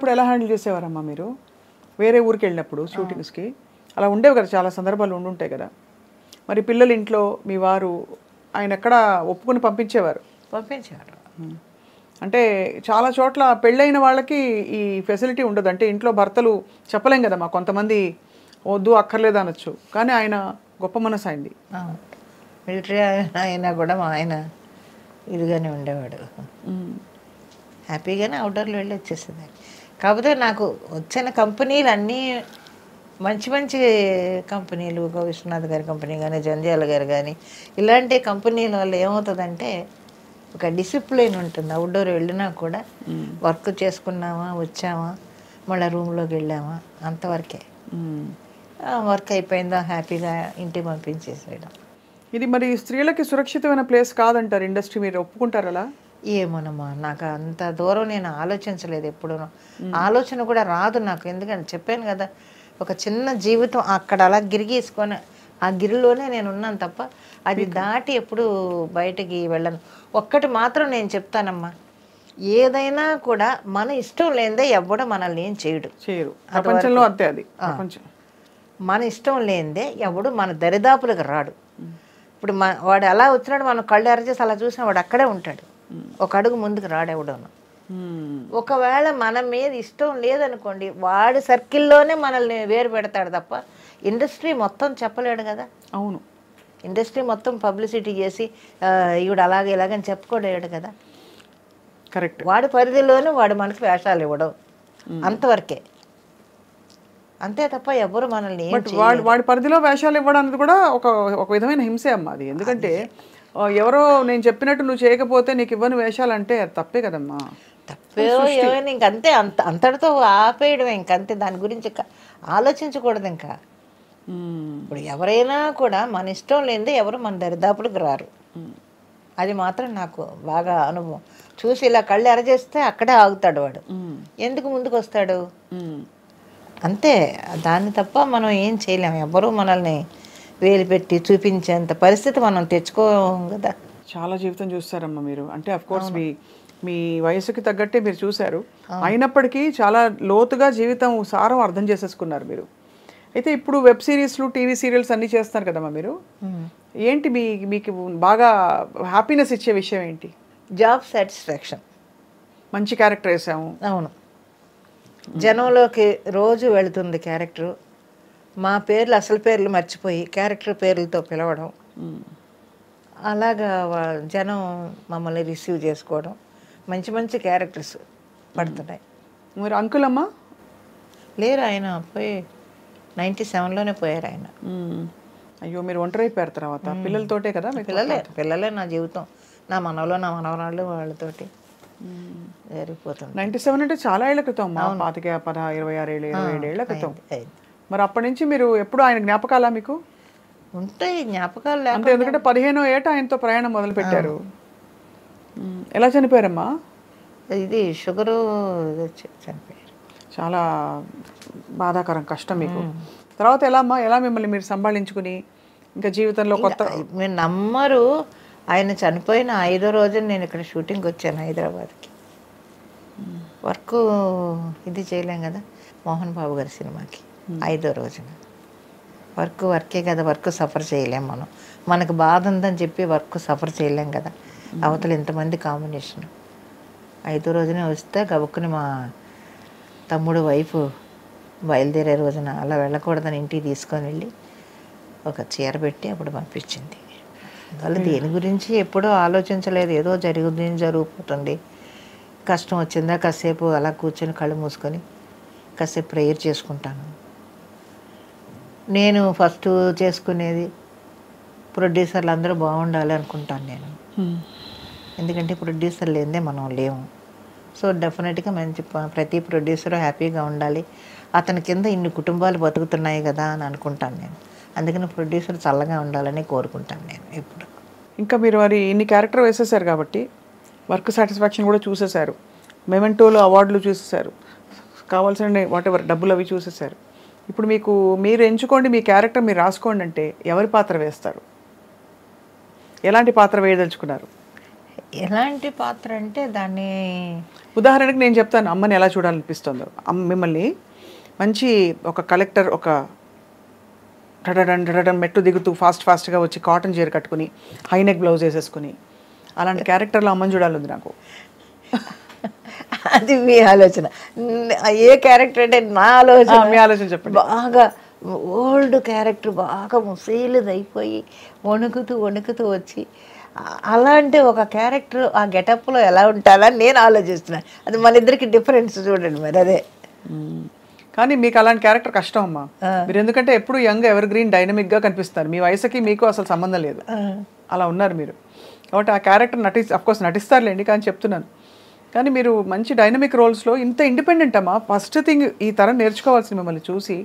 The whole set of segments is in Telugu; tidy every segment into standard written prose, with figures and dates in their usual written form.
ఇప్పుడు ఎలా హ్యాండిల్ చేసేవారమ్మా మీరు వేరే ఊరికి వెళ్ళినప్పుడు షూటింగ్స్కి? అలా ఉండేవి కదా, చాలా సందర్భాలు ఉండుంటాయి కదా. మరి పిల్లలు ఇంట్లో మీ వారు ఆయన ఎక్కడ ఒప్పుకొని పంపించేవారు? పంపించేవారు. అంటే చాలా చోట్ల పెళ్ళైన వాళ్ళకి ఈ ఫెసిలిటీ ఉండదు. అంటే ఇంట్లో భర్తలు చెప్పలేం కదమ్మా, కొంతమంది వద్దు అక్కర్లేదు అనొచ్చు. కానీ ఆయన గొప్ప మనసు అయింది. మిలిటరీ అయినా కూడా మా ఆయన ఇదిగానే ఉండేవాడు, హ్యాపీగానే అవుట్డోర్లో వెళ్ళి వచ్చేసేదాన్ని. కాకపోతే నాకు వచ్చిన కంపెనీలు అన్నీ మంచి మంచి కంపెనీలు, విశ్వనాథ్ గారి కంపెనీ కానీ, జంధ్యాల గారు కానీ, ఇలాంటి కంపెనీల వల్ల ఏమవుతుందంటే ఒక డిసిప్లిన్ ఉంటుంది. అవుట్డోర్ వెళ్ళినా కూడా వర్క్ చేసుకున్నామా, వచ్చామా, మళ్ళీ రూమ్లోకి వెళ్ళామా, అంతవరకే. వర్క్ అయిపోయిందా హ్యాపీగా ఇంటికి పంపించేసేయడం. ఇది మరి స్త్రీలకి సురక్షితమైన ప్లేస్ కాదంటారు ఇండస్ట్రీ, మీరు ఒప్పుకుంటారు అలా? ఏమోనమ్మా, నాకు అంత దూరం నేను ఆలోచించలేదు ఎప్పుడు. ఆలోచన కూడా రాదు నాకు. ఎందుకంటే చెప్పాను కదా, ఒక చిన్న జీవితం అక్కడ అలా గిరిగీసుకొని ఆ గిరిలోనే నేను ఉన్నాను తప్ప అది దాటి ఎప్పుడు బయటికి వెళ్ళను. ఒక్కటి మాత్రం నేను చెప్తానమ్మా, ఏదైనా కూడా మన ఇష్టం లేనిదే ఎవ్వడం మనల్ని ఏం చేయడు. ప్రపంచంలో అంతే, అది మన ఇష్టం లేనిదే ఎవడు మన దరిదాపులకు రాడు. ఇప్పుడు వాడు ఎలా వచ్చినాడు, మనం కళ్ళు ఎరచేసి అలా చూసిన వాడు అక్కడే ఉంటాడు, ఒక అడుగు ముందుకు రాడెవడను. ఒకవేళ మన మీద ఇష్టం లేదనుకోండి, వాడి సర్కిల్లోనే మనల్ని వేరు పెడతాడు తప్ప ఇండస్ట్రీ మొత్తం చెప్పలేడు కదా. అవును, ఇండస్ట్రీ మొత్తం పబ్లిసిటీ చేసి ఈవిడ అలాగే ఇలాగని చెప్పుకోలేడు కదా. కరెక్ట్. వాడి పరిధిలోనే వాడు మనకి వేషాలు ఇవ్వడం, అంతవరకే, అంతే తప్ప ఎవరు మనల్ని వాడి పరిధిలో వేషాలు ఇవ్వడం అనేది కూడా ఒక విధమైన హింసే అమ్మా అది. ఎందుకంటే ఎవరో నేను చెప్పినట్టు నువ్వు చేయకపోతే నీకు ఇవ్వని వేషాలు అంటే తప్పే కదమ్మా. తప్పే ఏమైనా ఇంకంతే, అంతటితో ఆపేయడమే ఇంకంతే. దాని గురించి ఆలోచించకూడదు ఇంకా. ఇప్పుడు ఎవరైనా కూడా మన ఇష్టం లేనిదే ఎవరు మన దరిదాపులకు రారు. అది మాత్రం నాకు బాగా అనుభవం. చూసి ఇలా కళ్ళు ఎరచేస్తే అక్కడే ఆగుతాడు వాడు, ఎందుకు ముందుకు వస్తాడు, అంతే. దాన్ని తప్ప మనం ఏం చేయలేము. ఎవరు మనల్ని వేలు పెట్టి చూపించేంత పరిస్థితి మనం తెచ్చుకోం కదా. చాలా జీవితం చూస్తారమ్మా మీరు. అంటే అఫ్కోర్స్ మీ వయసుకి తగ్గట్టే మీరు చూశారు, అయినప్పటికీ చాలా లోతుగా జీవితం సారం అర్థం చేసేసుకున్నారు మీరు. అయితే ఇప్పుడు వెబ్ సిరీస్లు, టీవీ సీరియల్స్ అన్నీ చేస్తారు కదమ్మా మీరు. ఏంటి మీకు బాగా హ్యాపీనెస్ ఇచ్చే విషయం ఏంటి? Job satisfaction. మంచి క్యారెక్టర్ వేసాము. అవును, జనంలోకి రోజు వెళుతుంది క్యారెక్టరు. మా పేర్లు అసలు పేర్లు మర్చిపోయి క్యారెక్టర్ పేర్లతో పిలవడం, అలాగా జనం మమ్మల్ని రిసీవ్ చేసుకోవడం, మంచి మంచి క్యారెక్టర్స్ పడుతున్నాయి. మరి అంకుల్ అమ్మా లేరు, ఆయన పోయి 97లోనే పోయారు ఆయన. అయ్యో, మీరు ఒంటరి అయిపోయారు తర్వాత. పిల్లలతోటే కదా? పిల్లలే నా జీవితం, నా మనవలు, నా మనవరాళ్ళు, వాళ్ళతోటి జరిగిపోతుంది. 97 అంటే చాలా ఏళ్ల క్రితం అమ్మా. 25, 26 ఏళ్ళు, 27 ఏళ్ల క్రితం. మరి అప్పటి నుంచి మీరు ఎప్పుడు ఆయన జ్ఞాపకాలా మీకు? ఉంటాయి జ్ఞాపకాలు. అంటే ఎందుకంటే 15వ ఏట ఆయనతో ప్రయాణం మొదలు పెట్టారు. ఎలా చనిపోయారమ్మా? ఇది షుగరు చనిపోయారు. చాలా బాధాకరం, కష్టం మీకు. తర్వాత ఎలా మిమ్మల్ని మీరు సంభాళించుకుని ఇంకా జీవితంలో కొత్త? మీరు నమ్మరు, ఆయన చనిపోయిన 5వ రోజున నేను ఇక్కడ షూటింగ్కి వచ్చాను హైదరాబాద్కి. వర్క్ ఇది చేయలేం కదా, మోహన్ బాబు గారి సినిమాకి 5వ రోజున. వర్కే కదా, వర్క్ సఫర్ చేయలేం మనం. మనకు బాధ ఉందని చెప్పి వర్క్ సఫర్ చేయలేం కదా. అవతల ఇంతమంది కాంబినేషన్. 5వ రోజునే వస్తే గబుక్కుని మా తమ్ముడు వైఫ్ బయలుదేరే రోజున అలా వెళ్ళకూడదని ఇంటికి తీసుకొని వెళ్ళి ఒక చీర పెట్టి అప్పుడు పంపించింది. అందువల్ల దేని గురించి ఎప్పుడూ ఆలోచించలేదు. ఏదో జరిగిపోతుంది. కష్టం వచ్చిందా కాసేపు అలా కూర్చొని కళ్ళు మూసుకొని కాసేపు ప్రేయర్ చేసుకుంటాను. నేను ఫస్ట్ చేసుకునేది ప్రొడ్యూసర్లు అందరూ బాగుండాలి అనుకుంటాను నేను. ఎందుకంటే ప్రొడ్యూసర్ లేదే మనం లేము. సో డెఫినెట్గా మంచి ప్రతి ప్రొడ్యూసరు హ్యాపీగా ఉండాలి, అతని కింద ఇన్ని కుటుంబాలు బతుకుతున్నాయి కదా అని అనుకుంటాను నేను. అందుకని ప్రొడ్యూసర్ చల్లగా ఉండాలని కోరుకుంటాను నేను ఎప్పుడు. ఇంకా మీరు మరి ఇన్ని క్యారెక్టర్ వేసేసారు కాబట్టి వర్క్ సాటిస్ఫాక్షన్ కూడా చూసేశారు, మెమెంటోలో అవార్డులు చూసేశారు, కావాల్సిన వాటెవర్ డబ్బులు అవి చూసేశారు. ఇప్పుడు మీరు ఎంచుకోండి, మీ క్యారెక్టర్ మీరు రాసుకోండి అంటే ఎవరి పాత్ర వేస్తారు? ఎలాంటి పాత్ర వేయదలుచుకున్నారు? ఎలాంటి పాత్ర అంటే దాన్ని ఉదాహరణకి నేను చెప్తాను అమ్మని ఎలా చూడాలనిపిస్తుందో. మిమ్మల్ని మంచి ఒక కలెక్టర్, ఒక డడడన్ మెట్టు దిగుతూ ఫాస్ట్గా వచ్చి కాటన్ చీర కట్టుకుని హైనెక్ బ్లౌజ్ వేసేసుకుని అలాంటి క్యారెక్టర్లో అమ్మని చూడాలి నాకు. అది మీ ఆలోచన. ఏ క్యారెక్టర్ అంటే నా ఆలోచన. మీ ఆలోచన చెప్పండి. బాగా ఓల్డ్ క్యారెక్టర్, బాగా ముసీలుది అయిపోయి వణుకుతూ వచ్చి అలాంటి ఒక క్యారెక్టర్ ఆ గెటప్లో ఎలా ఉంటారని నేను ఆలోచిస్తున్నాను. అది మన ఇద్దరికి డిఫరెన్స్ చూడండి మరి. అదే కానీ మీకు అలాంటి క్యారెక్టర్ కష్టం అమ్మా. మీరు ఎందుకంటే ఎప్పుడు యంగ్, ఎవర్ గ్రీన్, డైనమిక్గా కనిపిస్తారు. మీ వయసుకి మీకు అసలు సంబంధం లేదు, అలా ఉన్నారు మీరు. కాబట్టి ఆ క్యారెక్టర్ అఫ్కోర్స్ నటిస్తారులేండి, కానీ చెప్తున్నాను. కానీ మీరు మంచి డైనమిక్ రోల్స్లో ఇంత ఇండిపెండెంట్ అమ్మా. ఫస్ట్ థింగ్ ఈ తరం నేర్చుకోవాల్సింది మిమ్మల్ని చూసి.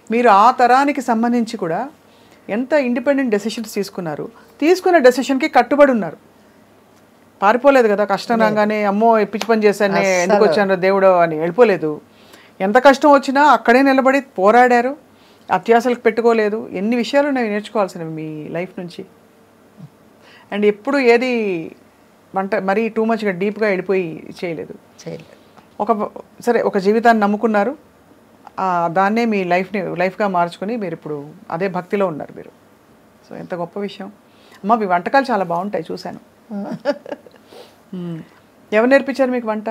మీరు ఆ తరానికి సంబంధించి కూడా ఎంత ఇండిపెండెంట్ డెసిషన్స్ తీసుకున్నారు. తీసుకున్న డెసిషన్కి కట్టుబడి ఉన్నారు. పారిపోలేదు కదా. కష్టం రాగానే అమ్మో పిచ్చి పని చేశాను, ఎందుకు వచ్చాను దేవుడు అని వెళ్ళిపోలేదు. ఎంత కష్టం వచ్చినా అక్కడే నిలబడి పోరాడారు, అత్యాశలకు పెట్టుకోలేదు. ఎన్ని విషయాలు నేను నేర్చుకోవాల్సినవి మీ లైఫ్ నుంచి. అండ్ ఎప్పుడు ఏది మరీ టూ మచ్గా డీప్గా వెళ్ళిపోయి చేయలేదు. సరే, ఒక జీవితాన్ని నమ్ముకున్నారు, దాన్నే మీ లైఫ్గా మార్చుకొని మీరు ఇప్పుడు అదే భక్తిలో ఉన్నారు మీరు. సో ఎంత గొప్ప విషయం అమ్మ. మీ వంటకాలు చాలా బాగుంటాయి, చూశాను. ఎవరు నేర్పించారు మీకు వంట?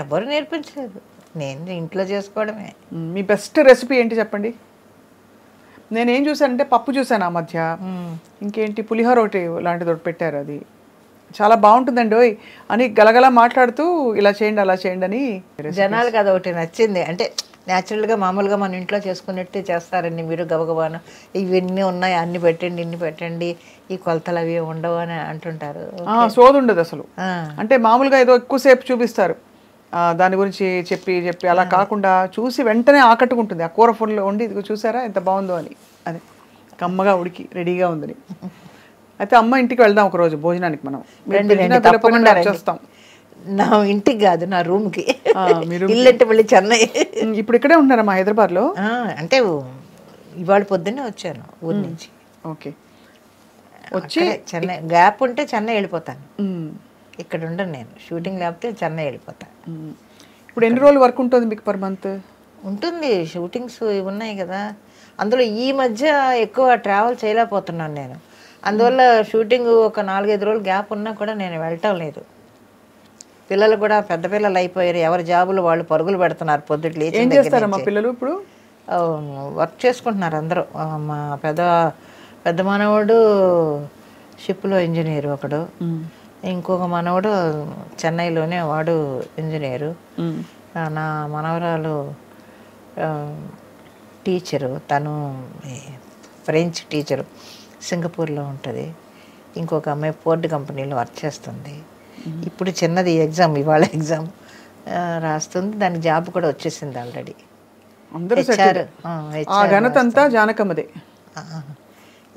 ఎవరు నేర్పించలేదు, నేను ఇంట్లో చేసుకోవడమే. మీ బెస్ట్ రెసిపీ ఏంటి చెప్పండి. నేనేం చూశానంటే పప్పు చూశాను ఆ మధ్య, ఇంకేంటి పులిహోర ఒకటి లాంటిది ఒకటి పెట్టారు, అది చాలా బాగుంటుందండి ఓయ్ అని గలగలా మాట్లాడుతూ ఇలా చేయండి అలా చేయండి అని. జనాలకు అది ఒకటి నచ్చింది. అంటే న్యాచురల్గా మామూలుగా మన ఇంట్లో చేసుకున్నట్టే చేస్తారండి మీరు. గబగబాను ఇవన్నీ ఉన్నాయి, అన్ని పెట్టండి, ఇన్ని పెట్టండి, ఈ కొలతలు అవి ఉండవు అని అంటుంటారు. సోదు ఉండదు అసలు. అంటే మామూలుగా ఏదో ఎక్కువసేపు చూపిస్తారు దాని గురించి చెప్పి అలా కాకుండా చూసి వెంటనే ఆకట్టుకుంటుంది. ఆ కూర ఫుల్ వండి ఇది చూసారా ఎంత బాగుందో అని, అది కమ్మగా ఉడికి రెడీగా ఉందని. అయితే అమ్మ ఇంటికి వెళ్దాం ఒకరోజు భోజనానికి. మనం చేస్తాం. నా ఇంటికి కాదు, నా రూమ్కి. ఇల్లు అంటే మళ్ళీ చెన్నై. ఇప్పుడు ఇక్కడే ఉంటున్నారమ్మా హైదరాబాద్లో? అంటే ఇవాళ పొద్దున్నే వచ్చాను ఊరి నుంచి. ఓకే, వచ్చి చెన్నై గ్యాప్ ఉంటే చెన్నై వెళ్ళిపోతాను. ఇక్కడ ఉండను నేను. షూటింగ్ లేకపోతే చెన్నై వెళ్ళిపోతాను. ఇప్పుడు ఎన్ని రోజులు వర్క్ ఉంటుంది మీకు పర్ మంత్? ఉంటుంది, షూటింగ్స్ ఉన్నాయి కదా. అందులో ఈ మధ్య ఎక్కువ ట్రావెల్ చేయలేకపోతున్నాను నేను. అందువల్ల షూటింగ్ ఒక 4-5 రోజులు గ్యాప్ ఉన్నా కూడా నేను వెళ్ళటం లేదు. పిల్లలు కూడా పెద్ద పిల్లలు అయిపోయారు, ఎవరి జాబులు వాళ్ళు పరుగులు పెడుతున్నారు. పొద్దుట్లు ఏం చేస్తారు మా పిల్లలు ఇప్పుడు? వర్క్ చేసుకుంటున్నారు అందరూ. మా పెద్ద మనవడు షిప్లో ఇంజనీరు ఒకడు, ఇంకొక మనవడు చెన్నైలోనే వాడు ఇంజనీరు, నా మనవరాలు టీచరు, తను ఫ్రెంచ్ టీచరు, సింగపూర్లో ఉంటుంది. ఇంకొక అమ్మాయి పోర్ట్ కంపెనీలో వర్క్ చేస్తుంది. ఇప్పుడు చిన్నది ఎగ్జామ్, ఇవాళ ఎగ్జామ్ రాస్తుంది, దానికి జాబ్ కూడా వచ్చేసింది ఆల్రెడీ. ఘనత అంతా జానకమ్మదే.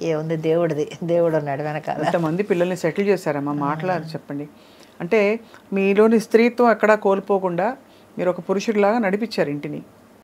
ఏముంది, దేవుడు ఉన్నాడు వెనకాల. ఎంతమంది పిల్లల్ని సెటిల్ చేశారమ్మా. మాట్లాడి చెప్పండి. అంటే మీలోని స్త్రీత్వం ఎక్కడా కోల్పోకుండా మీరు ఒక పురుషుడిలాగా నడిపించారు ఇంటిని.